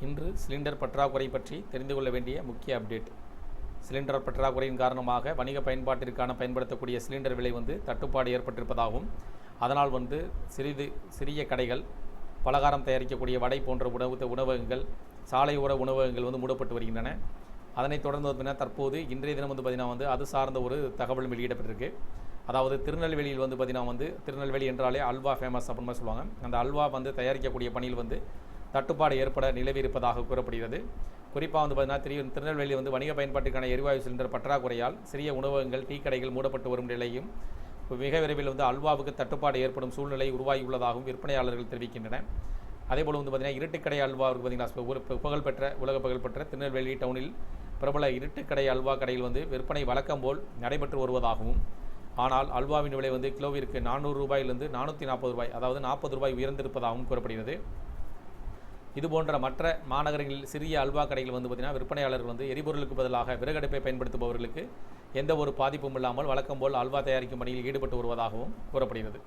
இன்று சிலிண்டர் பற்றாக்குறை பற்றி தெரிந்து கொள்ள வேண்டிய முக்கிய அப்டேட். சிலிண்டர் பற்றாக்குறையின் காரணமாக வணிக பயன்பாட்டிற்கான பயன்படுத்தக்கூடிய சிலிண்டர் விலை தட்டுப்பாடு ஏற்பட்டிருப்பதாகவும், அதனால் சிறிய கடைகள், பலகாரம் தயாரிக்கக்கூடிய வடை போன்ற உணவகங்கள், சாலையோர உணவகங்கள் மூடப்பட்டு வருகின்றன. அதனைத் தொடர்ந்து தற்போது இன்றைய தினம் அது சார்ந்த ஒரு தகவல் வெளியிடப்பட்டிருக்கு. அதாவது திருநெல்வேலியில் திருநெல்வேலி என்றாலே அல்வா ஃபேமஸ் அப்படின்னு சொல்லுவாங்க. அந்த அல்வா தயாரிக்கக்கூடிய பணியில் தட்டுப்பாடு ஏற்பட நிலவியிருப்பதாக கூறப்படுகிறது. குறிப்பாக திருநெல்வேலி வணிக பயன்பாட்டிற்கான எரிவாயு சிலிண்டர் பற்றாக்குறையால் சிறிய உணவகங்கள், டீ கடைகள் மூடப்பட்டு வரும் நிலையும் மிக விரைவில் அல்வாவுக்கு தட்டுப்பாடு ஏற்படும் சூழ்நிலை உருவாகியுள்ளதாகவும் விற்பனையாளர்கள் தெரிவிக்கின்றனர். அதேபோல் இருட்டுக்கடை அல்வாவுக்கு உலக புகழ்பெற்ற திருநெல்வேலி டவுனில் பிரபல இருட்டுக்கடை அல்வா கடையில் விற்பனை வழக்கம் போல் நடைபெற்று வருவதாகவும், ஆனால் அல்வாவின் விலை கிலோவிற்கு 400 ரூபாயிலிருந்து 440 ரூபாய், அதாவது 40 ரூபாய் உயர்ந்திருப்பதாகவும் கூறப்படுகிறது. இதுபோன்ற மற்ற மாநகரங்களில் சிறிய அல்வா கடைகள் விற்பனையாளர்கள் எரிபொருளுக்கு பதிலாக விறகடுப்பை பயன்படுத்துபவர்களுக்கு எந்த ஒரு பாதிப்பும் இல்லாமல் வழக்கம் போல் அல்வா தயாரிக்கும் பணியில் ஈடுபட்டு வருவதாகவும் கூறப்படுகிறது.